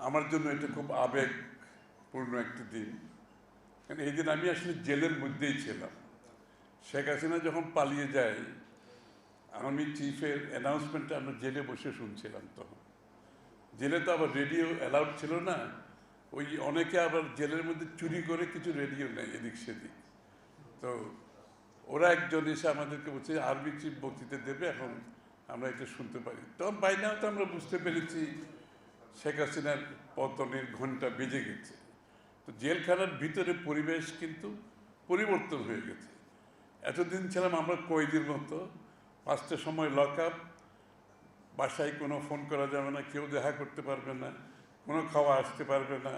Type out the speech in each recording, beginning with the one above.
আমার জন্য এটা খুব আবেগপূর্ণ একটি দিন, কারণ এই দিন আমি আসলে জেলের মধ্যেই ছিলাম। শেখ হাসিনা যখন পালিয়ে যায়, আর্মি চিফের অ্যানাউন্সমেন্টটা আমরা জেলে বসে শুনছিলাম। তখন জেলে তো আবার রেডিও অ্যালাউড ছিল না, ওই অনেকে আবার জেলের মধ্যে চুরি করে কিছু রেডিও নেয় এদিক সেদিক। তো ওরা একজন এসে আমাদেরকে বলছে আর্মি চিফ বক্তৃতা দেবে, এখন আমরা এটা শুনতে পারি। তখন বাইনাও তো আমরা বুঝতে পেরেছি শেখ হাসিনার পতনের ঘন্টা বেজে গেছে। তো জেলখানার ভিতরে পরিবেশ কিন্তু পরিবর্তন হয়ে গেছে। এতদিন ছিলাম আমরা কয়েদির মতো, 5টার সময় লক আপ, বাসায় কোনো ফোন করা যাবে না, কেউ দেখা করতে পারবে না, কোনো খাওয়া আসতে পারবে না।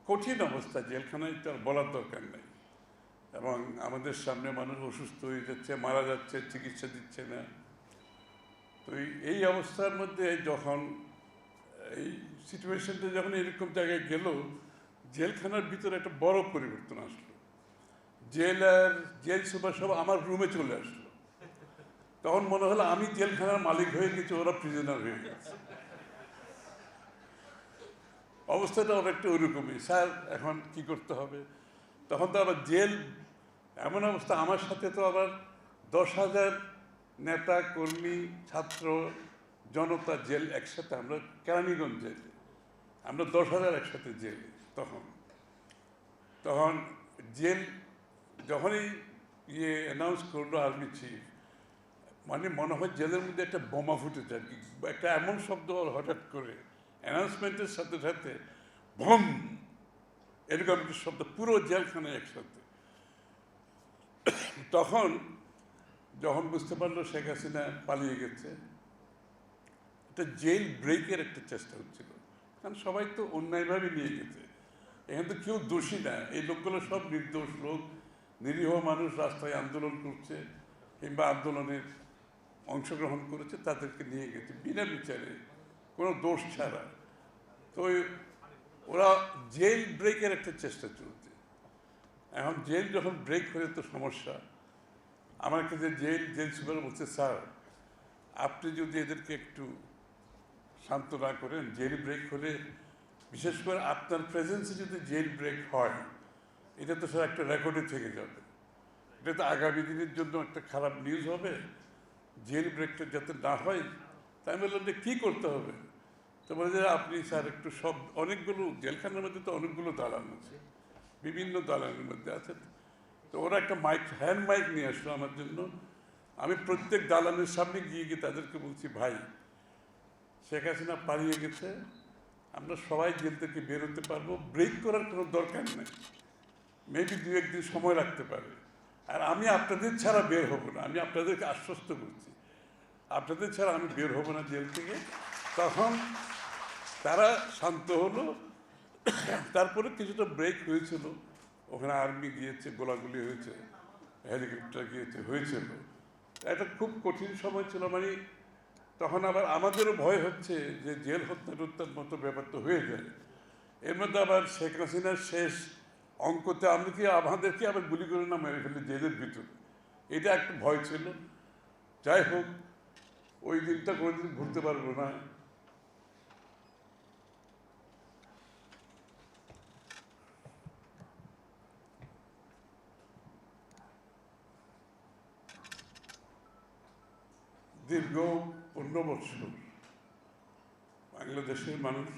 কঠিন অবস্থা জেলখানায়, তো আর বলার দরকার নেই। এবং আমাদের সামনে মানুষ অসুস্থ হয়ে যাচ্ছে, মারা যাচ্ছে, চিকিৎসা দিচ্ছে না। তো এই অবস্থার মধ্যে যখন এই সিচুয়েশনটা যখন এরকম জায়গায় গেল, জেলখানার ভিতরে একটা বড় পরিবর্তন আসলো। জেল সুপার সব আমার রুমে চলে আসলো। তখন মনে হলো আমি জেলখানার মালিক হয়ে গেছি, ওরা প্রিজনার হয়ে গেছে। অবস্থাটা অনেকটা ওইরকমই, স্যার এখন কি করতে হবে। তখন তো আবার জেল এমন অবস্থা, আমার সাথে তো আবার 10,000 নেতা কর্মী ছাত্র জনতা জেল একসাথে, আমরা কেরানীগঞ্জ জেলে, আমরা 10,000 একসাথে জেলে। তখন জেল যখনই অ্যানাউন্স করলো আর্মি চিফ, মানে মনে হয় জেলের মধ্যে একটা বোমা ফুটেছে আর কি। একটা এমন শব্দ হঠাৎ করে অ্যানাউন্সমেন্টের সাথে সাথে ভম, এরকম একটা শব্দ পুরো জেলখানায় একসাথে। তখন যখন বুঝতে পারলো শেখ হাসিনা পালিয়ে গেছে, একটা জেল ব্রেকের একটা চেষ্টা হচ্ছিল, কারণ সবাই তো অন্যায়ভাবে নিয়ে গেছে, এখানে তো কেউ দোষী না। এই লোকগুলো সব নির্দোষ লোক, নিরীহ মানুষ রাস্তায় আন্দোলন করছে কিংবা আন্দোলনের অংশগ্রহণ করেছে, তাদেরকে নিয়ে গেছে বিনা বিচারে, কোনো দোষ ছাড়া। তো ওরা জেল ব্রেকের একটা চেষ্টা চলছে। এখন জেল যখন ব্রেক হলে তো সমস্যা। আমার কাছে জেল সুপার বলছে, স্যার আপনি যদি এদেরকে একটু শান্ত না করেন, জেল ব্রেক হলে, বিশেষ করে আপনার প্রেজেন্সে যদি জেল ব্রেক হয়, এটা তো স্যার একটা রেকর্ডে থেকে যাবে, এটা তো আগামী দিনের জন্য একটা খারাপ নিউজ হবে। জেল ব্রেকটা যাতে না হয়, তাই আমি বললাম যে কী করতে হবে। তো বলে যে আপনি স্যার একটু সব, অনেকগুলো জেলখানার মধ্যে তো অনেকগুলো দালান আছে, বিভিন্ন দালানের মধ্যে আছে। তো ওরা একটা মাইক, হ্যান্ড মাইক নিয়ে আসলো আমার জন্য। আমি প্রত্যেক দালানের সামনে গিয়ে তাদেরকে বলছি, ভাই শেখ হাসিনা পালিয়ে গেছে, আমরা সবাই জেল থেকে বেরোতে পারবো, ব্রেক করার কোনো দরকার নেই, মেবি 2-1 দিন সময় লাগতে পারে, আর আমি আপনাদের ছাড়া বের হব না, আমি আপনাদেরকে আশ্বস্ত করছি, আপনাদের ছাড়া আমি বের হব না জেল থেকে। তখন তারা শান্ত হলো। তারপরে কিছুটা ব্রেক হয়েছিল, ওখানে আর্মি গিয়েছে, গোলাগুলি হয়েছে, হেলিকপ্টার গিয়েছে, হয়েছিল। একটা খুব কঠিন সময় ছিল। মানে তখন আবার আমাদেরও ভয় হচ্ছে যে জেল হত্যার মতো ব্যাপার তো হয়ে যায়। এর মধ্যে আবার শেখ হাসিনার শেষ অঙ্কতে আমাদেরকে আবার গুলি করে না মেরে ফেলে জেলের ভিতরে, এটা একটা ভয় ছিল। যাই হোক, ওই দিনটা কোনোদিন ভুলতে পারবো না। দীর্ঘ 15 বছর বাংলাদেশের মানুষ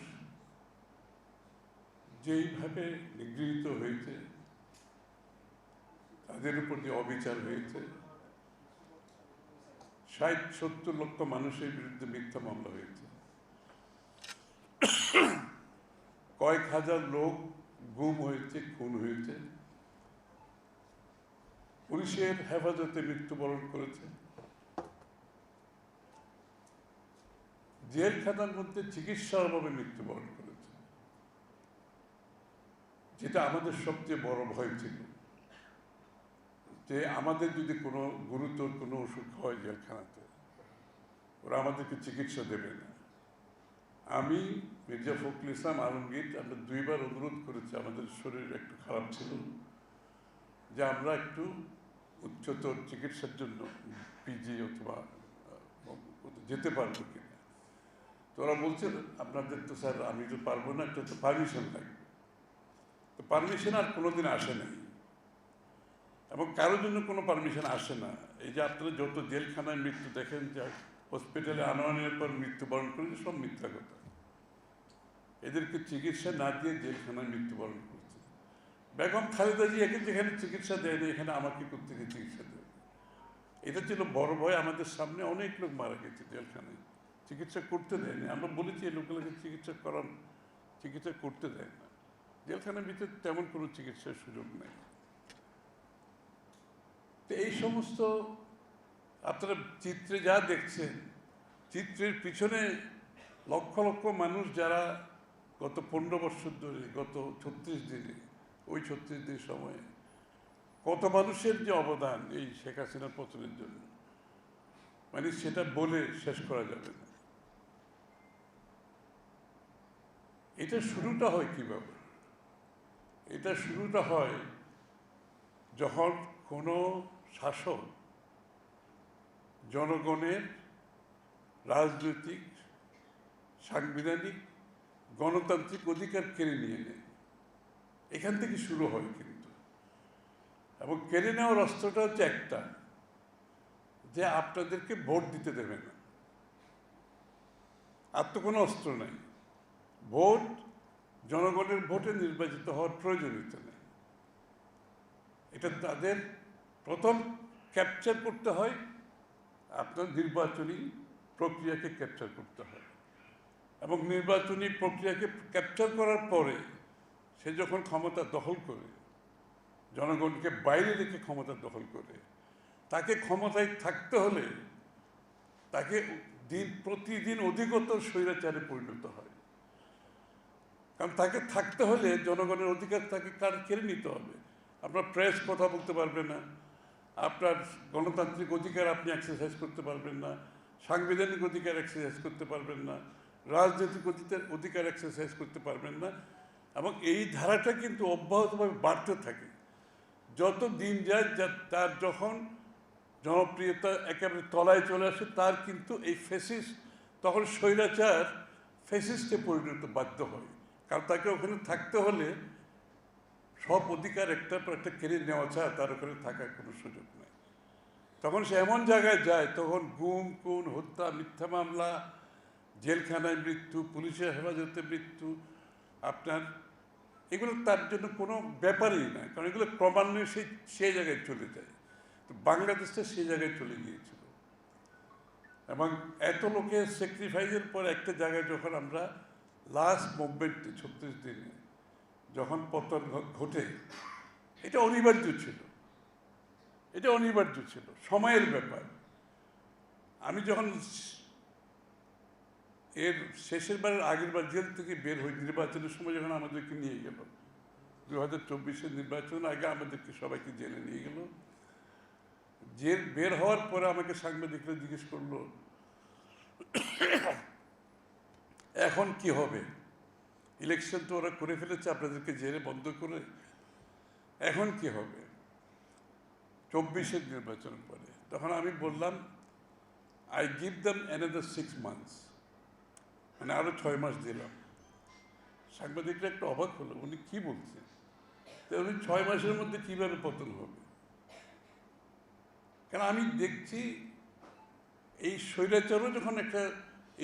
যেইভাবে নিগৃহীত হয়েছে, তাদের উপর যে অবিচার হয়েছে, 60-70 লক্ষ মানুষের বিরুদ্ধে মিথ্যা মামলা হয়েছে, কয়েক হাজার লোক গুম হয়েছে, খুন হয়েছে, পুলিশের হেফাজতে মৃত্যুবরণ করেছে, জেলখানার মধ্যে চিকিৎসার অভাবে মৃত্যুবরণ করেছে, যেটা আমাদের সবচেয়ে বড় ভয় ছিল, যে আমাদের যদি কোনো গুরুতর কোনো অসুখ হয় জেলখানাতে, ওরা আমাদেরকে চিকিৎসা দেবে না। আমি, মির্জা ফখরুল ইসলাম আলমগীর, আমরা 2বার অনুরোধ করেছি, আমাদের শরীর একটু খারাপ ছিল, যে আমরা একটু উচ্চতর চিকিৎসার জন্য পিজি অথবা যেতে পারবো কিনা। তো ওরা বলছে আপনাদের তো স্যার আমি তো পারবো না, একটা তো পারমিশন লাগবে। তো পারমিশন আর কোনোদিন আসে নাই, এবং কারোর জন্য কোনো পারমিশন আসে না। এই যে আপনারা যত জেলখানায় মৃত্যু দেখেন, যে হসপিটালে আনানোর পর মৃত্যুবরণ করে, সব মিথ্যা কথা। এদেরকে চিকিৎসা না দিয়ে জেলখানায় মৃত্যুবরণ করছে। বেগম খালেদা জিয়াকে যেখানে চিকিৎসা দেয়নি, এখানে আমাকে কোত্থেকে চিকিৎসা দেবে? এটা ছিল বড় ভয়। আমাদের সামনে অনেক লোক মারা গেছে জেলখানায়, চিকিৎসা করতে দেয়নি। আমরা বলেছি এই লোকগুলোকে চিকিৎসা করতে দেয় না। জেলখানার ভিতরে তেমন কোনো চিকিৎসার সুযোগ নেই। তো এই সমস্ত আপনারা চিত্রে যা দেখছেন, চিত্রের পিছনে লক্ষ লক্ষ মানুষ যারা গত 15 বছর ধরে, গত 36 দিনে, ওই 36 দিন সময়ে কত মানুষের যে অবদান এই শেখ হাসিনার পতনের জন্য, মানে সেটা বলে শেষ করা যাবে না। এটা শুরুটা হয় কিভাবে? এটা শুরুটা হয় যখন কোনো শাসক জনগণের রাজনৈতিক, সাংবিধানিক, গণতান্ত্রিক অধিকার কেড়ে নিয়ে নেয়। এখান থেকে শুরু হয় কিন্তু। এবং কেড়ে নেওয়ার অস্ত্রটা হচ্ছে একটা, যে আপনাদেরকে ভোট দিতে দেবে না। আর তো কোনো অস্ত্র নাই। ভোট, জনগণের ভোটে নির্বাচিত হওয়ার প্রয়োজনীয়তা নেই। এটা তাদের প্রথম ক্যাপচার করতে হয়, আপনার নির্বাচনী প্রক্রিয়াকে ক্যাপচার করতে হয়। এবং নির্বাচনী প্রক্রিয়াকে ক্যাপচার করার পরে সে যখন ক্ষমতা দখল করে, জনগণকে বাইরে রেখে ক্ষমতা দখল করে, তাকে ক্ষমতায় থাকতে হলে তাকে প্রতিদিন অধিকতর স্বৈরাচারে পরিণত হয়। কারণ তাকে থাকতে হলে জনগণের অধিকার তাকে কেড়ে নিতে হবে। আপনার প্রেস কথা বলতে পারবে না, আপনার গণতান্ত্রিক অধিকার আপনি এক্সারসাইজ করতে পারবেন না, সাংবিধানিক অধিকার এক্সারসাইজ করতে পারবেন না, রাজনৈতিক অধিকার এক্সারসাইজ করতে পারবেন না। এবং এই ধারাটা কিন্তু অব্যাহতভাবে বাড়তে থাকে। যত দিন যায়, তার যখন জনপ্রিয়তা একেবারে তলায় চলে আসে, তার কিন্তু এই ফ্যাসিস্ট, তখন স্বৈরাচার ফ্যাসিস্টে পরিণত বাধ্য হয়। কারণ তাকে ওখানে থাকতে হলে সব অধিকার একটার পর একটা কেড়ে নেওয়া ছাড়া তার ওখানে থাকার কোনো সুযোগ নেই। তখন সে এমন জায়গায় যায়, তখন গুম, খুন, হত্যা, মিথ্যা মামলা, জেলখানায় মৃত্যু, পুলিশের হেফাজতে মৃত্যু, আপনার এগুলো তার জন্য কোনো ব্যাপারই না। কারণ এগুলো ক্রমান্বয়ে সেই জায়গায় চলে যায়। তো বাংলাদেশটা সেই জায়গায় চলে গিয়েছিল। এবং এত লোকের স্যাক্রিফাইসের পর একটা জায়গায় যখন আমরা লাস্ট মুভমেন্টে 36 দিনে যখন পতন ঘটে, এটা অনিবার্য ছিল। এটা অনিবার্য ছিল, সময়ের ব্যাপার। আমি যখন এর শেষের বারের আগের বার জেল থেকে বের হই, নির্বাচনের সময় যখন আমাদেরকে নিয়ে গেল, 2024-এর নির্বাচন আগে আমাদেরকে সবাইকে জেলে নিয়ে গেল। জেল বের হওয়ার পরে আমাকে সাংবাদিকরা জিজ্ঞেস করলো, এখন কি হবে? ইলেকশন তো ওরা করে ফেলেছে, আপনাদেরকে জেলে বন্ধ করে, এখন কি হবে 24-এর নির্বাচনের পরে? তখন আমি বললাম, I give them another 6 months, মানে আরো 6 মাস দিলাম। সাংবাদিকরা একটু অবাক হলো, উনি কি বলছেন? উনি 6 মাসের মধ্যে কিভাবে পতন হবে? কারণ আমি দেখছি এই স্বৈরাচারও যখন একটা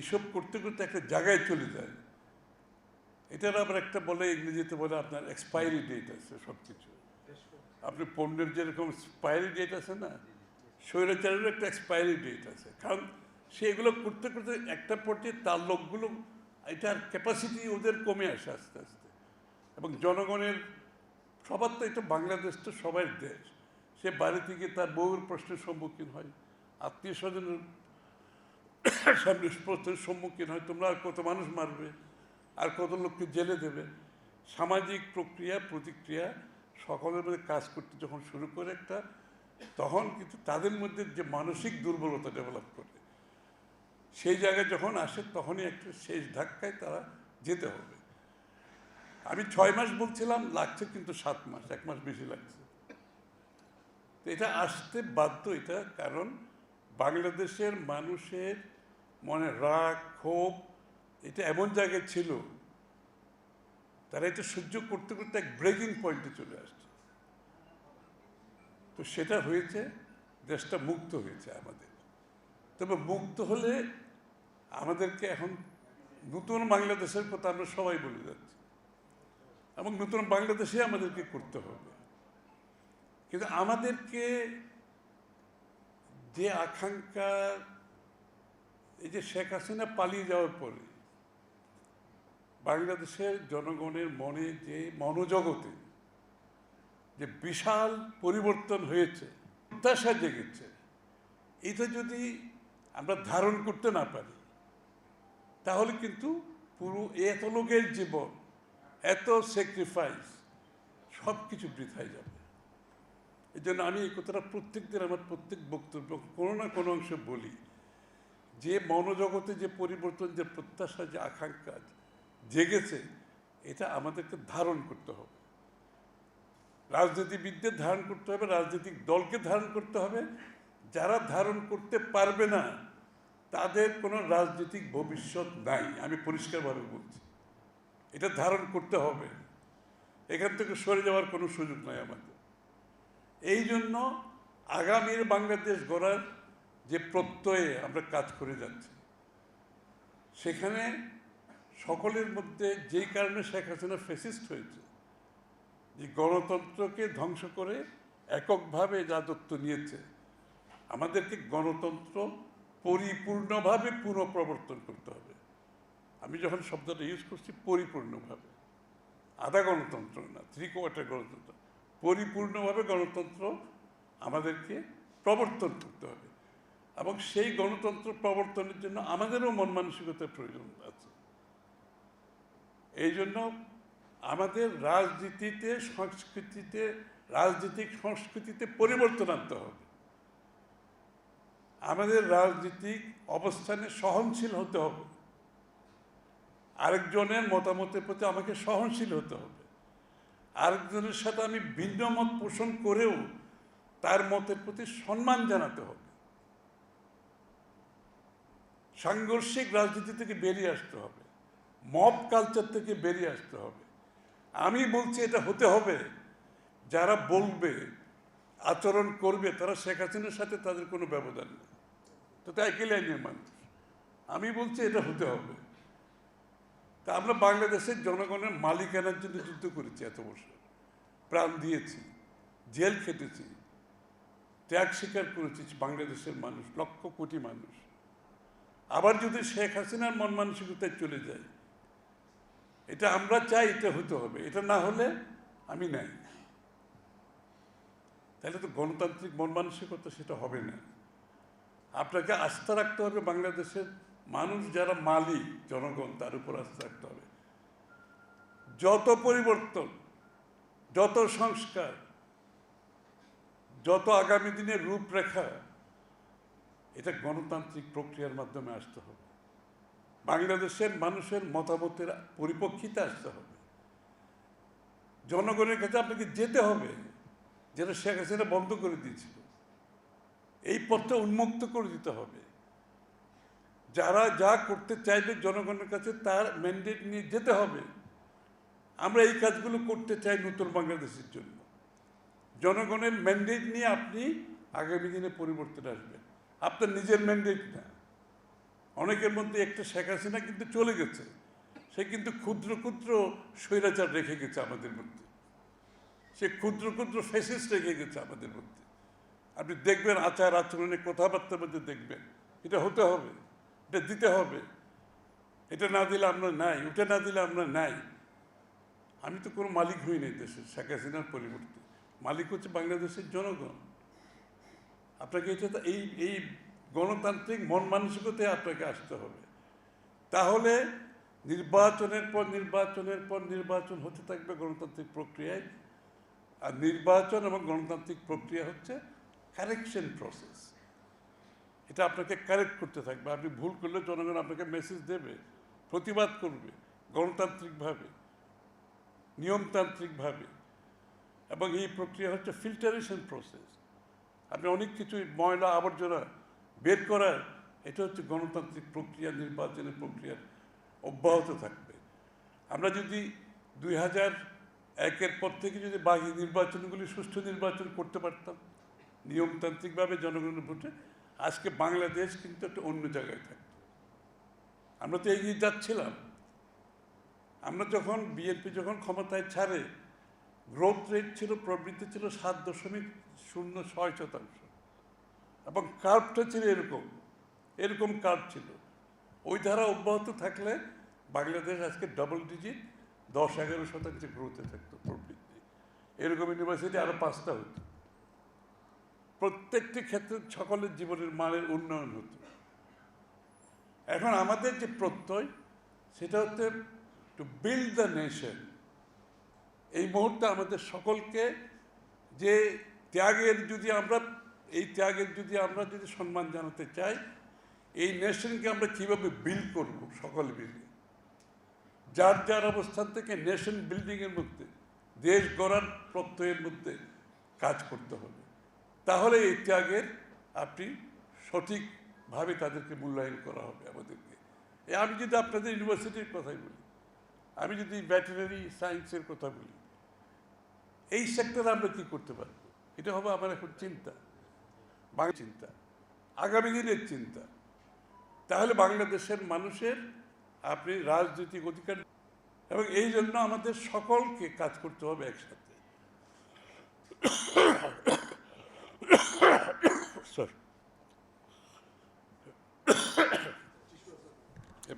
এসব করতে করতে একটা জায়গায় চলে যায়, এটার আবার একটা বলে, ইংরেজিতে বলে আপনার এক্সপায়ারি ডেট আছে সব কিছু। আপনি পণ্যের যেরকম এক্সপায়ারি ডেট আছে না, স্বৈরাচারেরও একটা এক্সপায়ারি ডেট আছে। কারণ সে এগুলো করতে করতে একটা পর্যায়ে তার লোকগুলো, এটার ক্যাপাসিটি ওদের কমে আসে আস্তে আস্তে। এবং জনগণের সবার তো, এটা বাংলাদেশ তো সবার দেশ, সে বাইরে থেকে তার বউর প্রশ্নের সম্মুখীন হয়, আত্মীয় স্বজনের সামনে প্রশ্নের সম্মুখীন হয়, তোমরা আর কত মানুষ মারবে, আর কত লোককে জেলে দেবে। সামাজিক প্রক্রিয়া, প্রতিক্রিয়া সকলের মধ্যে কাজ করতে যখন শুরু করে একটা, তখন কিন্তু তাদের মধ্যে যে মানসিক দুর্বলতা ডেভেলপ করে, সেই জায়গায় যখন আসে, তখনই একটা শেষ ধাক্কায় তারা যেতে হবে। আমি 6 মাস বলছিলাম, লাগছে কিন্তু 7 মাস, 1 মাস বেশি লাগছে। তো এটা আসতে বাধ্য, এটা কারণ বাংলাদেশের মানুষের মনে রাগ, ক্ষোভ এটা এমন জায়গায় ছিল, তারা এটা সহ্য করতে করতে এক ব্রেকিং পয়েন্টে চলে আসছে। তো সেটা হয়েছে, দেশটা মুক্ত হয়েছে আমাদের। তবে মুক্ত হলে আমাদেরকে এখন নতুন বাংলাদেশের কথা আমরা সবাই বলে যাচ্ছি, এবং নতুন বাংলাদেশে আমাদেরকে করতে হবে। কিন্তু আমাদেরকে যে আকাঙ্ক্ষা, এই যে শেখ হাসিনা পালিয়ে যাওয়ার পরে বাংলাদেশের জনগণের মনে যে মনোজগতে যে বিশাল পরিবর্তন হয়েছে, প্রত্যাশা জেগেছে, এটা যদি আমরা ধারণ করতে না পারি তাহলে কিন্তু পুরো এত লোকের জীবন, এত স্যাক্রিফাইস সব কিছু বৃথায় যাবে। এই জন্য আমি এই কথাটা প্রত্যেক দিন আমার প্রত্যেক বক্তব্য কোনো না কোনো অংশে বলি, যে মনোজগতে যে পরিবর্তন, যে প্রত্যাশা, যে আকাঙ্ক্ষা জেগেছে, এটা আমাদেরকে ধারণ করতে হবে। রাজনীতিবিদদের ধারণ করতে হবে, রাজনৈতিক দলকে ধারণ করতে হবে। যারা ধারণ করতে পারবে না তাদের কোনো রাজনৈতিক ভবিষ্যৎ নাই, আমি পরিষ্কারভাবে বলছি। এটা ধারণ করতে হবে, এখান থেকে সরে যাওয়ার কোনো সুযোগ নাই আমাদের। এই জন্য আগামীর বাংলাদেশ গড়ার যে প্রত্যয়ে আমরা কাজ করে যাচ্ছি, সেখানে সকলের মধ্যে যেই কারণে শেখ হাসিনা ফ্যাসিস্ট হয়েছে, যে গণতন্ত্রকে ধ্বংস করে এককভাবে রাজত্ব নিয়েছে, আমাদেরকে গণতন্ত্র পরিপূর্ণভাবে পুনঃপ্রবর্তন করতে হবে। আমি যখন শব্দটা ইউজ করছি পরিপূর্ণভাবে, আধা গণতন্ত্র না, 3/4 গণতন্ত্র, পরিপূর্ণভাবে গণতন্ত্র আমাদেরকে প্রবর্তন করতে হবে। এবং সেই গণতন্ত্র প্রবর্তনের জন্য আমাদেরও মন মানসিকতার প্রয়োজন আছে। এই জন্য আমাদের রাজনীতিতে, সংস্কৃতিতে, রাজনৈতিক সংস্কৃতিতে পরিবর্তন আনতে হবে। আমাদের রাজনৈতিক অবস্থানে সহনশীল হতে হবে, আরেকজনের মতামতের প্রতি আমাকে সহনশীল হতে হবে। আরেকজনের সাথে আমি ভিন্ন মত পোষণ করেও তার মতের প্রতি সম্মান জানাতে হবে। সাংঘর্ষিক রাজনীতি থেকে বেরিয়ে আসতে হবে, মব কালচার থেকে বেরিয়ে আসতে হবে। আমি বলছি এটা হতে হবে। যারা বলবে, আচরণ করবে, তারা শেখ হাসিনার সাথে তাদের কোনো ব্যবধান নেই, তো তাই একই লাইনের মানুষ। আমি বলছি এটা হতে হবে। তা আমরা বাংলাদেশের জনগণের মালিকানার জন্য যুদ্ধ করেছি, এত বছর প্রাণ দিয়েছি, জেল খেটেছি, ত্যাগ স্বীকার করেছি বাংলাদেশের মানুষ, লক্ষ কোটি মানুষ। আবার যদি শেখ হাসিনার মন মানসিকতায় চলে যায়, এটা আমরা চাই, এটা হতে হবে। এটা না হলে আমি নাই, তাহলে তো গণতান্ত্রিক মন মানসিকতা সেটা হবে না। আপনাকে আস্থা রাখতে হবে বাংলাদেশের মানুষ, যারা মালিক, জনগণ, তার উপর আস্থা রাখতে হবে। যত পরিবর্তন, যত সংস্কার, যত আগামী দিনের রূপরেখা, এটা গণতান্ত্রিক প্রক্রিয়ার মাধ্যমে আসতে হবে। বাংলাদেশের মানুষের মতামতের পরিপ্রেক্ষিতে আসতে হবে। জনগণের কাছে আপনাকে যেতে হবে, যেটা শেখ হাসিনা বন্ধ করে দিয়েছিল। এই পথটা উন্মুক্ত করে দিতে হবে। যারা যা করতে চাইবে জনগণের কাছে তার ম্যান্ডেট নিয়ে যেতে হবে। আমরা এই কাজগুলো করতে চাই নতুন বাংলাদেশের জন্য। জনগণের ম্যান্ডেট নিয়ে আপনি আগামী দিনে পরিবর্তন আসবেন, আপনার নিজের ম্যান্ডেট না। অনেকের মধ্যে একটা শেখ হাসিনা কিন্তু চলে গেছে, সে কিন্তু ক্ষুদ্র ক্ষুদ্র স্বৈরাচার রেখে গেছে আমাদের মধ্যে, সে ক্ষুদ্র ক্ষুদ্র ফ্যাসিস্ট রেখে গেছে আমাদের মধ্যে। আপনি দেখবেন আচার আচরণে, কথাবার্তার মধ্যে দেখবেন। এটা হতে হবে, এটা দিতে হবে। এটা না দিলে আমরা নাই, ওটা না দিলে আমরা নাই। আমি তো কোনো মালিক হই নাই দেশের, শেখ হাসিনার পরিবর্তে মালিক হচ্ছে বাংলাদেশের জনগণ। আপনাকে এটা এই গণতান্ত্রিক মন মানসিকতায় আপনাকে আসতে হবে। তাহলে নির্বাচনের পর নির্বাচনের পর নির্বাচন হতে থাকবে গণতান্ত্রিক প্রক্রিয়ায়। আর নির্বাচন এবং গণতান্ত্রিক প্রক্রিয়া হচ্ছে কারেকশন প্রসেস। এটা আপনাকে কারেক্ট করতে থাকবে। আপনি ভুল করলে জনগণ আপনাকে মেসেজ দেবে, প্রতিবাদ করবে গণতান্ত্রিকভাবে, নিয়মতান্ত্রিকভাবে। এবং এই প্রক্রিয়া হচ্ছে ফিল্টারেশন প্রসেস। আপনি অনেক কিছু ময়লা আবর্জনা বের করার, এটা হচ্ছে গণতান্ত্রিক প্রক্রিয়া, নির্বাচনের প্রক্রিয়ার অব্যাহত থাকবে। আমরা যদি 2001-এর পর থেকে যদি বাকি নির্বাচনগুলি সুষ্ঠু নির্বাচন করতে পারতাম নিয়মতান্ত্রিকভাবে জনগণের ভোটে, আজকে বাংলাদেশ কিন্তু একটা অন্য জায়গায় থাকত। আমরা তো এগিয়ে যাচ্ছিলাম। আমরা যখন বিএনপি যখন ক্ষমতায় ছাড়ে, গ্রোথ রেট ছিল, প্রবৃদ্ধি ছিল 7.06%, এবং কার্ভটা ছিল এরকম কার্ভ ছিল। ওই ধারা অব্যাহত থাকলে বাংলাদেশ আজকে ডাবল ডিজিট 10-11% গ্রোথে থাকতো প্রবৃদ্ধি। এরকম ইউনিভার্সিটি আরো 5টা হতো। প্রত্যেকটি ক্ষেত্রে সকলের জীবনের মানের উন্নয়ন হতো। এখন আমাদের যে প্রত্যয়, সেটা হচ্ছে টু বিল্ড দ্য নেশন। এই মুহূর্তে আমাদের সকলকে যে ত্যাগের যদি আমরা যদি সম্মান জানাতে চাই, এই নেশনকে আমরা কীভাবে বিল্ড করব সকলে মিলে, যার যার অবস্থান থেকে নেশন বিল্ডিংয়ের মধ্যে, দেশ গড়ার প্রত্যয়ের মধ্যে কাজ করতে হবে। তাহলে এই ত্যাগের আপনি সঠিকভাবে তাদেরকে মূল্যায়ন করা হবে আমাদেরকে। আমি যদি আপনাদের ইউনিভার্সিটির কথাই বলি, আমি যদি ভেটেরিনারি সায়েন্সের কথা বলি, এই সেক্টরে আমরা কী করতে পারব, এটা হবে আমার এখন চিন্তা, চিন্তা, আগামী দিনের চিন্তা। তাহলে বাংলাদেশের মানুষের আপনি রাজনৈতিক অধিকার, এবং এই জন্য আমাদের সকলকে কাজ করতে হবে একসাথে।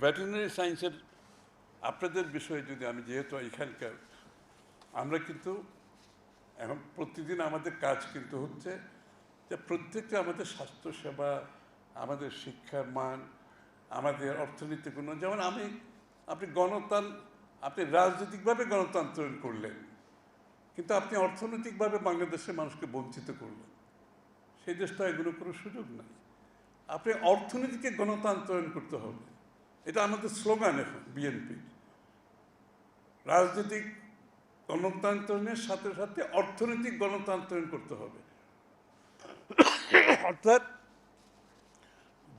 ভেটেরিনারি সায়েন্সের আপনাদের বিষয়ে যদি আমি, যেহেতু এখানকার, আমরা কিন্তু এখন প্রতিদিন আমাদের কাজ কিন্তু হচ্ছে যে প্রত্যেকটা আমাদের স্বাস্থ্যসেবা, আমাদের শিক্ষার মান, আমাদের অর্থনৈতিক উন্নয়ন, যেমন আপনি রাজনৈতিকভাবে গণতন্ত্রায়ন করলেন, কিন্তু আপনি অর্থনৈতিকভাবে বাংলাদেশের মানুষকে বঞ্চিত করলেন। সেই দেশটা এগুলো কোনো সুযোগ নাই। আপনি অর্থনীতিকে গণতন্ত্রায়ন করতে হবে, এটা আমাদের স্লোগান এখন বিএনপির। রাজনৈতিক গণতন্ত্রায়নের সাথে সাথে অর্থনৈতিক গণতন্ত্রায়ন করতে হবে। অর্থাৎ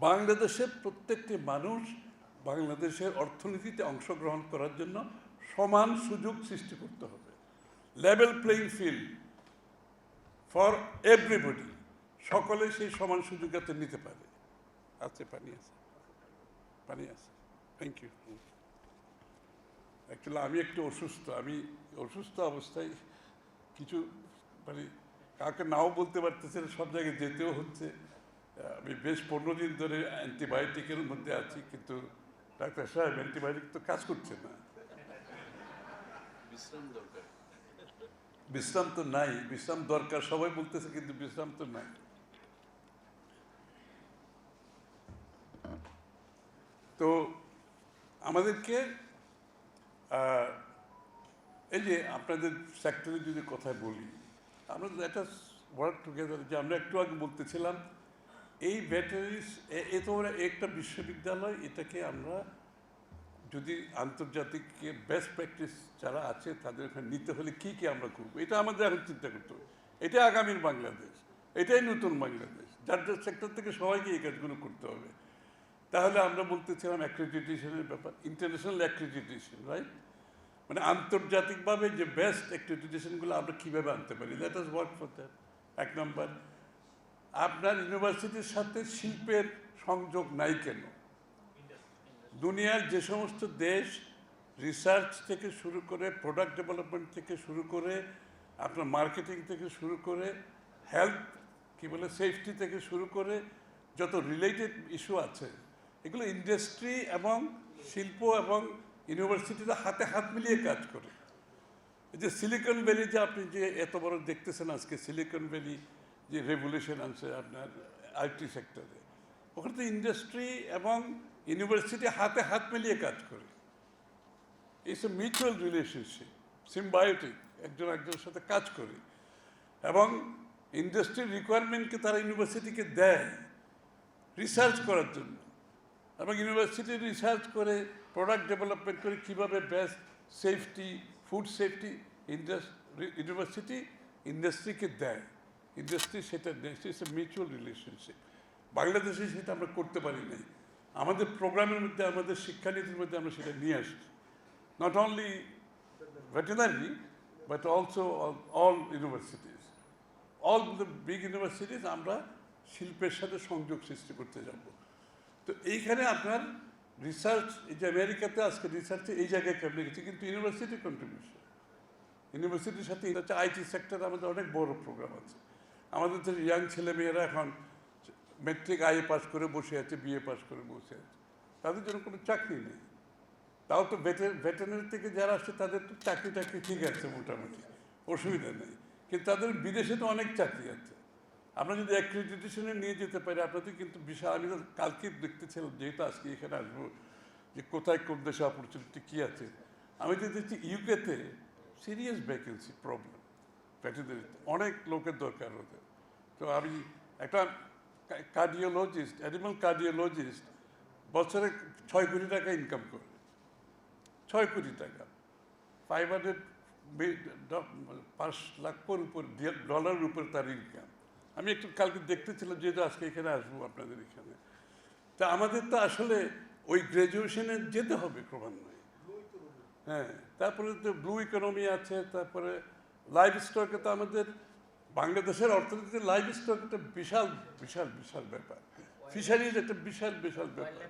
বাংলাদেশের প্রত্যেকটি মানুষ বাংলাদেশের অর্থনীতিতে অংশগ্রহণ করার জন্য সমান সুযোগ সৃষ্টি করতে হবে। Level playing field for everybody, সকলে সেই সমান সুযোগ যাতে নিতে পারে। আছে পানি আছে, থ্যাংক ইউ। অ্যাকচুয়ালি আমি একটু অসুস্থ, অসুস্থ অবস্থায় কিছু কাউকে নাও বলতে পারতেছে না, সব জায়গায় যেতেও হচ্ছে। আমি বেশ 15 দিন ধরে অ্যান্টিবায়োটিকের মধ্যে আছি, কিন্তু ডাক্তার সাহেব অ্যান্টিবায়োটিক তো কাজ করছে না। বিশ্রাম তো নাই, বিশ্রাম দরকার সবাই বলতেছে, কিন্তু বিশ্রাম তো নাই। তো আমাদেরকে এই যে আপনাদের সেক্টরে যদি কথা বলি, আমরা একটা ওয়ার্ক টুগেদার, যে আমরা একটু আগে বলতেছিলাম, এই ভেটেরিনারিস এত বড় একটা বিশ্ববিদ্যালয়, এটাকে আমরা যদি আন্তর্জাতিক বেস্ট প্র্যাকটিস যারা আছে তাদের এখানে নিতে হলে কী কী আমরা করবো, এটা আমাদের এখন চিন্তা করতে হবে। এটা আগামীর বাংলাদেশ, এটাই নতুন বাংলাদেশ, যার যার সেক্টর থেকে সবাইকে এই কাজগুলো করতে হবে। তাহলে আমরা বলতেছিলাম অ্যাক্রেডিটেশনের ব্যাপার, ইন্টারন্যাশনাল অ্যাক্রেডিটেশন, রাইট? মানে আন্তর্জাতিকভাবে যে বেস্ট অ্যাক্রেডিটেশনগুলো আমরা কীভাবে আনতে পারি, that is work for that. 1 নম্বর, আপনার ইউনিভার্সিটির সাথে শিল্পের সংযোগ নাই কেন? দুনিয়ার যে সমস্ত দেশ রিসার্চ থেকে শুরু করে, প্রোডাক্ট ডেভেলপমেন্ট থেকে শুরু করে, আপনার মার্কেটিং থেকে শুরু করে, হেলথ সেফটি থেকে শুরু করে যত রিলেটেড ইস্যু আছে, এগুলো ইন্ডাস্ট্রি এবং শিল্প এবং ইউনিভার্সিটিতে হাতে হাত মিলিয়ে কাজ করে। এই যে সিলিকন ভ্যালি, যে আপনি যে এত বড় দেখতেছেন আজকে, সিলিকন ভ্যালি যে রেভলিউশন আনছে আপনার আইটি সেক্টরে, ওখানে তো ইন্ডাস্ট্রি এবং ইউনিভার্সিটি হাতে হাত মিলিয়ে কাজ করে। It's a mutual relationship, symbiotic, একজন একজনের সাথে কাজ করে, এবং ইন্ডাস্ট্রির রিকোয়ারমেন্টকে তারা ইউনিভার্সিটিকে দেয় রিসার্চ করার জন্য, এবং ইউনিভার্সিটি রিসার্চ করে প্রোডাক্ট ডেভেলপমেন্ট করে কীভাবে best safety, food safety university ইন্ডাস্ট্রিকে দেয়, ইন্ডাস্ট্রি সেটা দেয়। It's a mutual relationship. বাংলাদেশে সেটা আমরা করতে পারি নাই। আমাদের প্রোগ্রামের মধ্যে, আমাদের শিক্ষানীতির মধ্যে আমরা সেটা নিয়ে আসছি। Not only veterinary but also all universities, all the big universities আমরা শিল্পের সাথে সংযোগ সৃষ্টি করতে যাব। তো এইখানে আপনার রিসার্চ, এই যে আমেরিকাতে আজকে রিসার্চে এই জায়গায় কেমন গেছে, কিন্তু ইউনিভার্সিটির কন্ট্রিবিউশন, ইউনিভার্সিটির সাথে হচ্ছে আইটি সেক্টরে আমাদের অনেক বড় প্রোগ্রাম আছে। আমাদের তো ইয়াং ছেলেমেয়েরা এখন মেট্রিক আইএ পাস করে বসে আছে, বিএ পাস করে বসে আছে, তাদের জন্য কোনো চাকরি নেই। তাও তো ভেটেনারি থেকে যারা আসছে তাদের তো চাকরি টাকরি ঠিক আছে, মোটামুটি অসুবিধা নেই, কিন্তু তাদের বিদেশে তো অনেক চাকরি আছে। আমরা যদি অ্যাক্রিডিটেশনে নিয়ে যেতে পারি, আপনাদের কিন্তু বিশাল, আমি তো কালকে দেখতেছিলাম, যেহেতু আজকে এখানে আসবো, যে কোথায় কোন দেশে অপরচুনিটি কী আছে। আমি তো দেখছি ইউকেতে সিরিয়াস ভ্যাকেন্সি প্রবলেম, ভেটেনারিতে অনেক লোকের দরকার হতে। তো আমি একটা কার্ডিওলজিস্ট, অ্যানিমাল কার্ডিওলজিস্ট বছরে 6 কোটি টাকা ইনকাম করে, 6 কোটি টাকা, 5 লাখের উপর ডলারের উপর তার ইনকাম। আমি একটু কালকে দেখতেছিলাম, যেহেতু আজকে এখানে আসবো আপনাদের এখানে। তা আমাদের তো আসলে ওই গ্র্যাজুয়েশনে যেতে হবে ক্রমান্বয়ে। হ্যাঁ, তারপরে তো ব্লু ইকোনমি আছে, তারপরে লাইভ স্টকে তো আমাদের বাংলাদেশের অর্থনীতিতে লাইভ স্টক একটা বিশাল বিশাল বিশাল ব্যাপার, ফিশারিজ একটা বিশাল বিশাল ব্যাপার।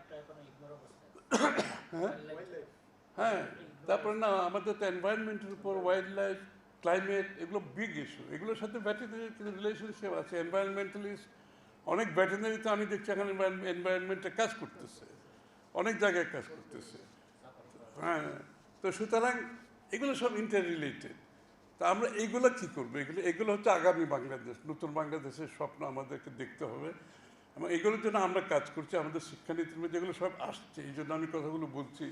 হ্যাঁ হ্যাঁ, তারপরে না আমাদের তো এনভায়রনমেন্টের উপর, ওয়াইল্ড লাইফ, ক্লাইমেট, এগুলো বিগ ইস্যু, এগুলোর সাথে ভেটেনারির কিন্তু রিলেশনশিপ আছে। এনভায়রনমেন্টালিস্ট অনেক ভেটেনারিতে আমি দেখছি এখন এনভায়রনমেন্টে কাজ করতেছে, অনেক জায়গায় কাজ করতেছে। হ্যাঁ, তো সুতরাং এগুলো সব ইন্টার রিলেটেড। তা আমরা এইগুলো কী করবো, এগুলো হচ্ছে আগামী বাংলাদেশ, নতুন বাংলাদেশের স্বপ্ন আমাদেরকে দেখতে হবে, এবং এগুলোর জন্য আমরা কাজ করছি। আমাদের শিক্ষানীতির মধ্যে এগুলো সব আসছে, এই জন্য আমি কথাগুলো বলছি,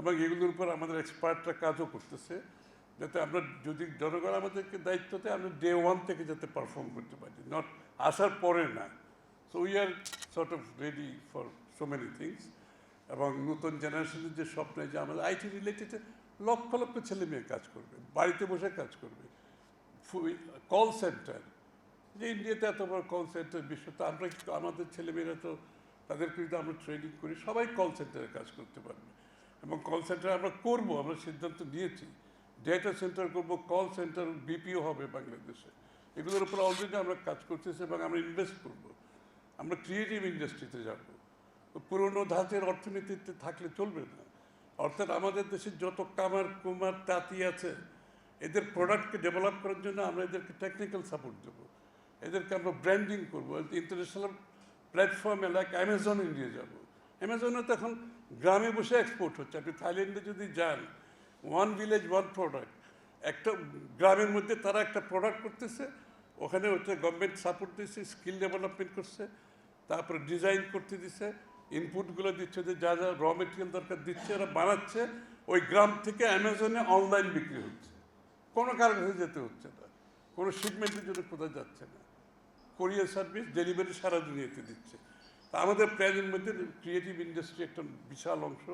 এবং এগুলোর উপর আমাদের এক্সপার্টরা কাজও করতেছে, যাতে আমরা, যদি জনগণ আমাদেরকে দায়িত্ব দেয়, আমরা ডে 1 থেকে যাতে পারফর্ম করতে পারি, নট আসার পরে না। So we are sort of ready for so many things. এবং নতুন জেনারেশনের যে স্বপ্ন, যে আমাদের আইটি রিলেটেড লক্ষ লক্ষ ছেলে মেয়ে কাজ করবে, বাড়িতে বসে কাজ করবে, কল সেন্টার, যে ইন্ডিয়াতে এত বড় কল সেন্টার বিশ্ব, তো আমরা আমাদের ছেলেমেয়েরা তো তাদেরকে যদি আমরা ট্রেনিং করি, সবাই কল সেন্টারে কাজ করতে পারবে। এবং কল সেন্টার আমরা করবো, আমরা সিদ্ধান্ত নিয়েছি, ডেটা সেন্টার করবো, কল সেন্টার, বিপিও হবে বাংলাদেশে। এগুলোর উপর অলরেডি আমরা কাজ করতেছি এবং আমরা ইনভেস্ট করবো। আমরা ক্রিয়েটিভ ইন্ডাস্ট্রিতে যাব, পুরনো ধাঁচের অর্থনীতিতে থাকলে চলবে না। অর্থাৎ আমাদের দেশে যত কামার কুমার তাঁতি আছে, এদের প্রোডাক্টকে ডেভেলপ করার জন্য আমরা এদেরকে টেকনিক্যাল সাপোর্ট দেবো, এদেরকে আমরা ব্র্যান্ডিং করবো, ইন্টারন্যাশনাল প্ল্যাটফর্মে লাইক অ্যামাজনে নিয়ে যাবো। অ্যামাজনে তো এখন গ্রামে বসে এক্সপোর্ট হচ্ছে। আপনি থাইল্যান্ডে যদি যান, 1 ভিলেজ 1 প্রোডাক্ট, একটা গ্রামের মধ্যে তারা একটা প্রোডাক্ট করতেছে, ওখানে হচ্ছে গভর্নমেন্ট সাপোর্ট দিচ্ছে, স্কিল ডেভেলপমেন্ট করছে, তারপরে ডিজাইন করতে দিচ্ছে, ইনপুটগুলো দিচ্ছে, যে যা যা র মেটেরিয়াল দরকার দিচ্ছে, ওরা বানাচ্ছে, ওই গ্রাম থেকে অ্যামাজনে অনলাইন বিক্রি হচ্ছে, কোনো কারণে যেতে হচ্ছে না, কোনো শিপমেন্টের জন্য কোথাও যাচ্ছে না, কোরিয়ার সার্ভিস ডেলিভারি সারা দুনিয়াতে দিচ্ছে। তা আমাদের প্ল্যানের মধ্যে ক্রিয়েটিভ ইন্ডাস্ট্রি একটা বিশাল অংশ,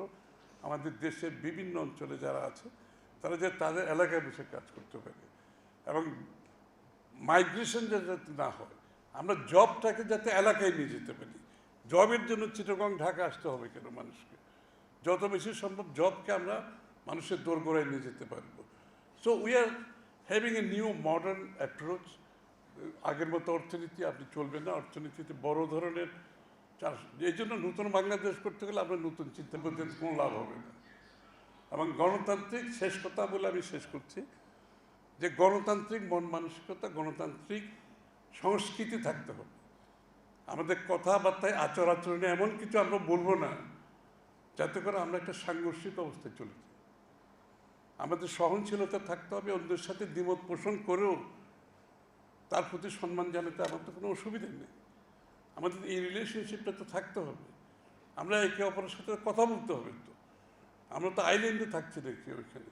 আমাদের দেশের বিভিন্ন অঞ্চলে যারা আছে, তারা যে তাদের এলাকায় বসে কাজ করতে পারে, এবং মাইগ্রেশন যাতে না হয়, আমরা জবটাকে যাতে এলাকায় নিয়ে যেতে পারি। জবের জন্য চিটাগং ঢাকা আসতে হবে কেন মানুষকে? যত বেশি সম্ভব জবকে আমরা মানুষের দোরগোড়ায় নিয়ে যেতে পারবো। So we are having a new modern approach. আগের মতো অর্থনীতি আপনি চলবে না, অর্থনীতিতে বড় ধরনের চাষ, এই জন্য নতুন বাংলাদেশ করতে গেলে আমরা নতুন চিন্তা করতে কোনো লাভ হবে না। এবং গণতান্ত্রিক, শেষ কথা বলে আমি শেষ করছি, যে গণতান্ত্রিক মন মানসিকতা, গণতান্ত্রিক সংস্কৃতি থাকতে হবে। আমাদের কথাবার্তায়, আচার আচরণে এমন কিছু আমরা বলবো না যাতে করে আমরা একটা সাংঘর্ষিক অবস্থায় চলে যাই। আমাদের সহনশীলতা থাকতে হবে, অন্যের সাথে দ্বিমত পোষণ করেও তার প্রতি সম্মান জানাতে আমার তো কোনো অসুবিধা নেই। আমাদের এই রিলেশনশিপটা তো থাকতে হবে, আমরা একে অপরের সাথে কথা বলতে হবে। তো আমরা তো আইল্যান্ডে থাকছি দেখি, ওইখানে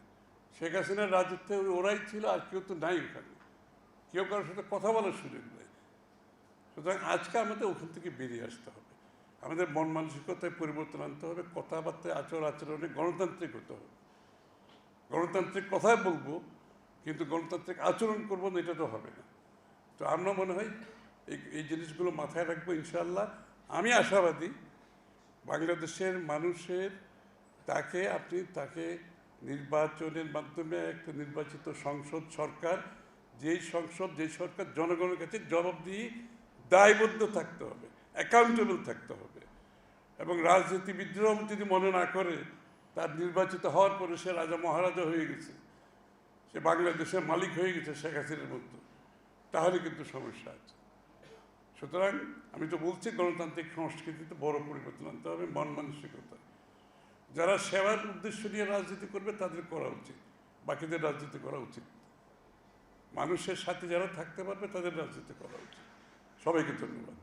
শেখ হাসিনার রাজত্বে ওরাই ছিল, আর কেউ তো নাই ওখানে, কেউ কারোর সাথে কথা বলার সুযোগ নেই। সুতরাং আজকে আমাদের ওখান থেকে বেরিয়ে আসতে হবে, আমাদের মন মানসিকতায় পরিবর্তন আনতে হবে, কথাবার্তায়, আচরণে গণতান্ত্রিক হতে হবে। গণতান্ত্রিক কথাই বলবো, কিন্তু গণতান্ত্রিক আচরণ করবো না, এটা তো হবে না। তো আমরা মনে হয় এই জিনিসগুলো মাথায় রাখবো ইনশাআল্লাহ। আমি আশাবাদী বাংলাদেশের মানুষের তাকে নির্বাচনের মাধ্যমে একটা নির্বাচিত সংসদ সরকার, যে সরকার জনগণের কাছে জবাবদিহি দায়বদ্ধ থাকতে হবে, অ্যাকাউন্টেবল থাকতে হবে। এবং রাজনীতিবিদরাও যদি মনে না করে তার নির্বাচিত হওয়ার পরে সে রাজা মহারাজা হয়ে গেছে, সে বাংলাদেশের মালিক হয়ে গেছে শেখ হাসিনার মতো, তাহলে কিন্তু সমস্যা আছে। সুতরাং আমি তো বলছি গণতান্ত্রিক সংস্কৃতিতে বড় পরিবর্তন আনতে হবে, মন মানসিকতা। যারা সেবার উদ্দেশ্য নিয়ে রাজনীতি করবে তাদের করা উচিত, বাকিদের রাজনীতি করা উচিত। মানুষের সাথে যারা থাকতে পারবে তাদের রাজনীতি করা উচিত। সবাইকে ধন্যবাদ।